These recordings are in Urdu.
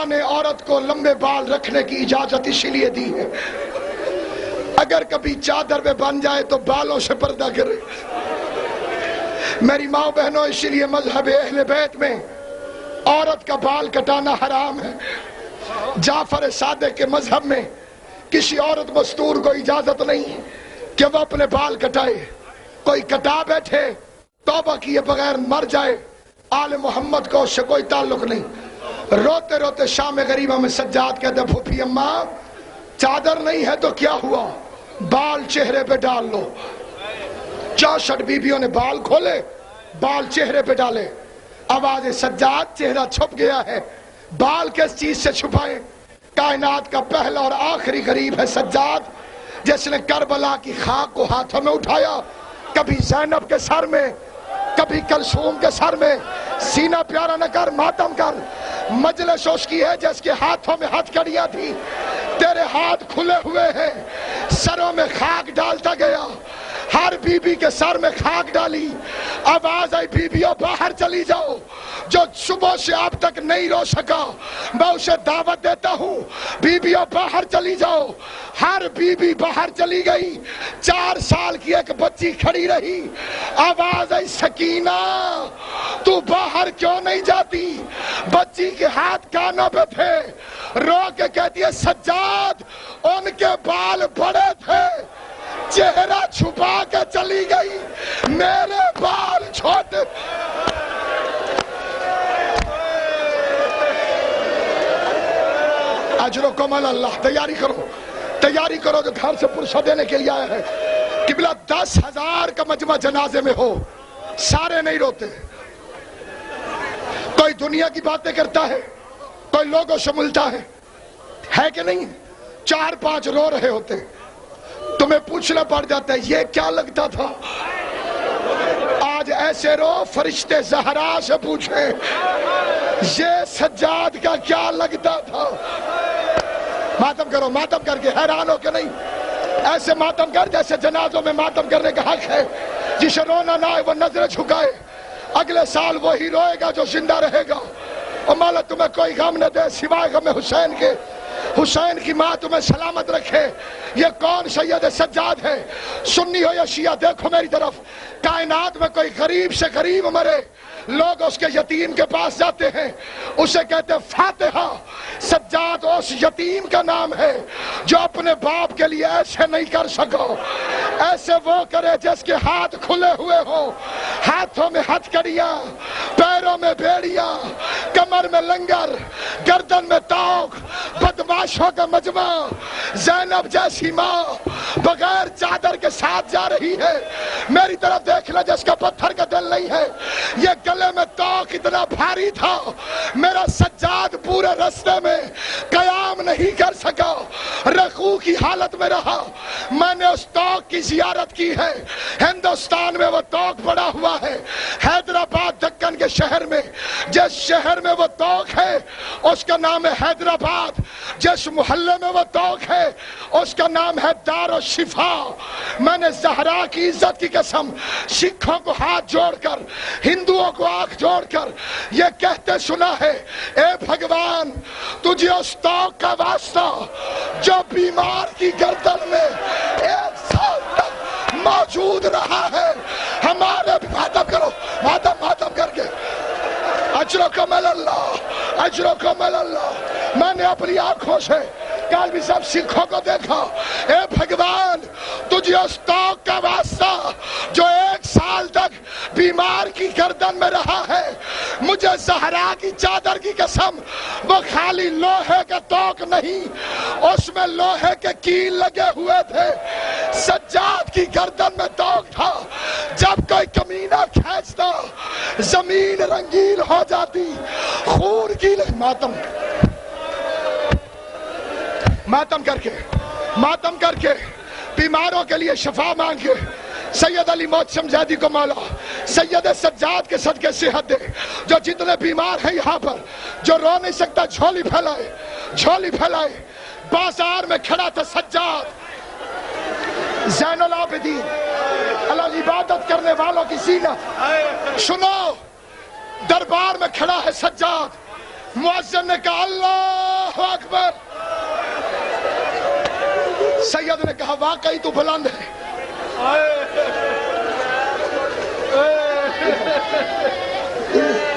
نے عورت کو لمبے بال رکھنے کی اجازت اسی لیے دی ہے اگر کبھی چادر پہ بن جائے تو بالوں سے پردہ کرے. میری ماں بہنوں، اسی لیے مذہب اہل بیت میں عورت کا بال کٹانا حرام ہے. جعفر صادق کے مذہب میں کسی عورت مستور کو اجازت نہیں کہ وہ اپنے بال کٹائے. کوئی کٹا بیٹھے توبہ کیے بغیر مر جائے، آل محمد کو اس سے کوئی تعلق نہیں. روتے روتے شام غریبہ میں سجاد کہتے پھوپھی اماں چادر نہیں ہے تو کیا ہوا، بال چہرے پہ ڈال لو. 64 بیویوں نے بال کھولے، بال چہرے پہ ڈالے. آواز سجاد چہرہ چھپ گیا ہے، بال کس چیز سے چھپائیں؟ کائنات کا پہلا اور آخری غریب ہے سجاد، جس نے کربلا کی خاک کو ہاتھوں میں اٹھایا، کبھی زینب کے سر میں، کبھی کلثوم کے سر میں. سینہ پیارا نہ کر، ماتم کر. مجلس اس کی ہے جس کے ہاتھوں میں ہتھ کڑیاں تھی، تیرے ہاتھ کھلے ہوئے ہیں، سروں میں خاک ڈالتا گیا. ہر بی بی کے سر میں خاک ڈالی. آواز آئی بیویوں باہر چلی جاؤ. جو صبح سے اب تک نہیں رو سکا میں اسے دعوت دیتا ہوں، بیویوں باہر چلی جاؤ. ہر بی بی باہر چلی گئی. 4 سال کی ایک بچی کھڑی رہی. آواز آئی سکینہ تو باہر کیوں نہیں جاتی؟ بچی کے ہاتھ کانوں پہ تھے. رو کے کہتی ہے سجاد ان کے بال بڑے تھے، چہرہ چھپا کے چلی گئی، میرے بال چھوٹے. اجرکم اللہ. تیاری کرو جو گھر سے پرسہ دینے کے لیے آیا ہے. قبلہ 10,000 کا مجمع جنازے میں ہو، سارے نہیں روتے. کوئی دنیا کی باتیں کرتا ہے، کوئی لوگوں سے ملتا ہے کہ نہیں؟ 4-5 رو رہے ہوتے، تمہیں پوچھنا پڑ جاتا ہے یہ کیا لگتا تھا. آج ایسے رو فرشتے زہرا سے پوچھیں یہ سجاد کا کیا لگتا تھا. ماتم کرو، ماتم کر کے حیران ہو کہ نہیں؟ ایسے ماتم کر جیسے جنازوں میں ماتم کرنے کا حق ہے. جسے رونا نہ آئے وہ نظریں جھکائے. اگلے سال وہی روئے گا جو زندہ رہے گا. اور مولا تمہیں کوئی غم نہ دے سوائے غم حسین کے. حسین کی ماں تمہیں سلامت رکھے. یہ کون سید سجاد ہے؟ سنی ہو یا شیعہ، دیکھو میری طرف. کائنات میں کوئی غریب سے غریب مرے، لوگ اس کے یتیم کے پاس جاتے ہیں، اسے کہتے ہیں فاتحہ. سجاد اس یتیم کا نام ہے جو اپنے باپ کے لیے ایسے نہیں کر سکا. ایسے وہ کرے جس کے ہاتھ کھلے ہوئے ہوں، ہاتھوں میں ہتھ کڑیاں، پیروں میں بیڑیاں، کمر میں لنگر، گردن میں توق. بدماشوں کا مجمع. زینب جیسی ماں بغیر چادر کے ساتھ جا رہی ہے. میری طرف دیکھ لے جس کا پتھر کا دل نہیں ہے. یہ گلے میں توق اتنا بھاری تھا، میرا سجاد پورے رستے میں قیام نہیں کر سکا، رکوع کی حالت میں رہا. میں نے اس توق کی زیارت کی ہے. ہندوستان میں وہ توق پڑا ہوا ہے، حیدرآباد دکن کے شہر میں. جس شہر میں وہ توق ہے اس کا نام ہے حیدرآباد. جس محلے میں وہ توق ہے اس کا نام ہے دار الشفا. میں نے زہرا کی عزت کی قسم سکھوں کو ہاتھ جوڑ کر، ہندوؤں کو آنکھ جوڑ کر یہ کہتے سنا ہے، اے بھگوان تجھے اس توق کا واسطہ جو بیمار کی گردن میں 1 سال تک موجود رہا ہے. ہمارے ماتم کرو، ماتم کر کے. اجرکم اللہ، اجرکم اللہ. میں نے اپنی آنکھوں سے کل بھی سب سکھوں کو دیکھا. اے بھگوان تجھے اس توق کا واسطہ جو 1 سال تک بیمار کی گردن میں رہا ہے. مجھے زہرا کی چادر کی قسم وہ خالی لوہے کا توق نہیں، اس میں لوہے کے کیل لگے ہوئے تھے. سجاد کی گردن میں توق تھا. جب کوئی کمینہ کھینچتا زمین رنگین ہو جاتی. خون کی ماتم کر کے بیماروں کے لیے شفا مانگے. سید علی محتشم زیدی کو مولا سید سجاد کے صدقے صحت دے. جو جتنے بیمار ہیں یہاں پر، جو رو نہیں سکتا جھولی پھیلائے، جھولی پھیلائے. بازار میں کھڑا تھا سجاد زین العابدین، اللہ عبادت کرنے والوں کی زینت. سنو، دربار میں کھڑا ہے سجاد، مؤذن نے کہا اللہ اکبر. سید نے کہا واقعی تو بلند ہے.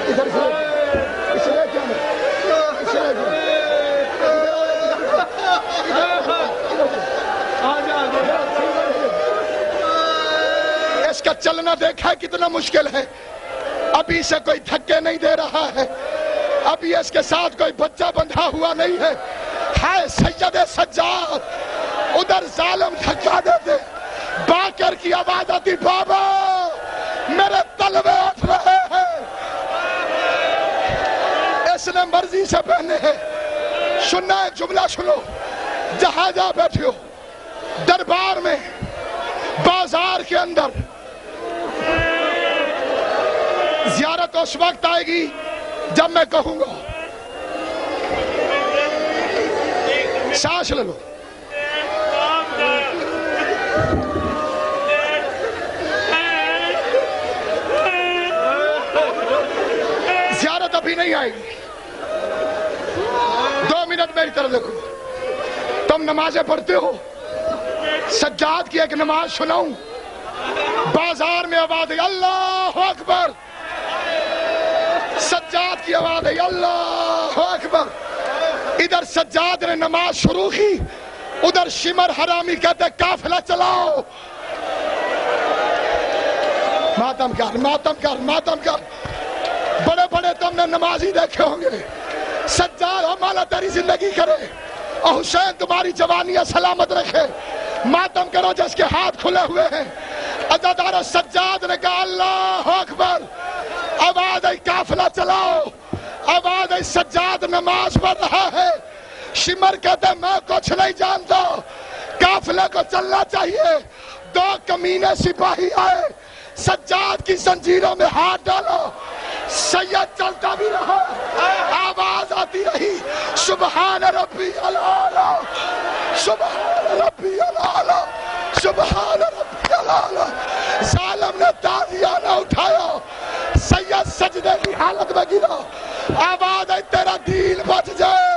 ادھر سے اس لیے کیا اس کا چلنا دیکھا کتنا مشکل ہے. ابھی سے کوئی دھکے نہیں دے رہا ہے, ابھی اس کے ساتھ کوئی بچہ بندھا ہوا نہیں ہے. ہے سید سجاد, ادھر ظالم دھکا دیتے. باقر کی آواز آتی بابا میرے تلوے اٹھ رہے ہیں. اس نے مرضی سے پہنے ہیں. سننا ایک جملہ سنو, جہاں جہاں بیٹھے ہو, دربار میں, بازار کے اندر, زیارت اس وقت آئے گی جب میں کہوں گا. سانس لے لو. زیارت ابھی نہیں آئے گی. 2 منٹ میری طرف دیکھو. تم نمازیں پڑھتے ہو, سجاد کی ایک نماز سناؤں. بازار میں آواز ہے اللہ اکبر, سجاد کی آواز ہے اللہ اکبر. ادھر سجاد نے نماز شروع کی, ادھر شمر حرامی کہتے قافلہ چلاؤ. ماتم کر ماتم کر ماتم کر. بڑے بڑے تم نے نمازی دیکھے ہوں گے. سجاد ہو مولا تیری زندگی کرے, اور حسین تمہاری جوانیاں سلامت رکھے. ماتم کرو جس کے ہاتھ کھلے ہوئے ہیں. عزادار سجاد نے کہا اللہ اکبر. آواز ہے قافلہ چلاؤ. آواز ہے سجاد نماز پڑھ رہا ہے. شمر کہتے میں کچھ نہیں جانتا, قافلے کو چلنا چاہیے. 2 کمینے سپاہی آئے, سجاد کی زنجیروں میں ہاتھ ڈالا. سید چلتا بھی رہا, آواز آتی رہی سبحان ربی العالی, سبحان ربی العالی, سبحان ربی العالی. ظالم نے تازیانہ اٹھایا, سید سجدے کی حالت میں گرا. آواز ہے تیرا دین بچ جائے.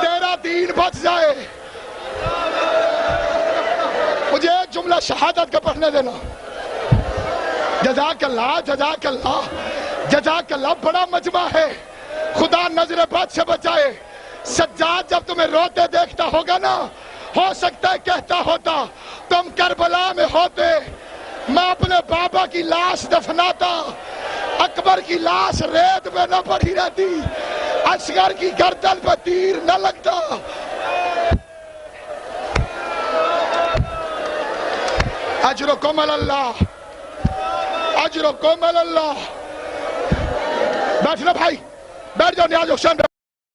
تیرا دین بچ جائے. مجھے ایک جملہ شہادت کا پڑھنے دینا. جزاک اللہ جزاک اللہ جزاک اللہ. بڑا مجمع ہے, خدا نظر بد سے بچائے. سجاد جب تمہیں روتے دیکھتا ہوگا نا, ہو سکتا ہے کہتا ہوتا تم کربلا میں ہوتے, میں اپنے بابا کی لاش دفناتا, اکبر کی لاش ریت میں نہ پڑی رہتی, اصغر کی گردن پہ تیر نہ لگتا. اجرکم اللہ, اجرکم اللہ. بیٹھنا بھائی, بیٹھ جاؤ. نیاز حسین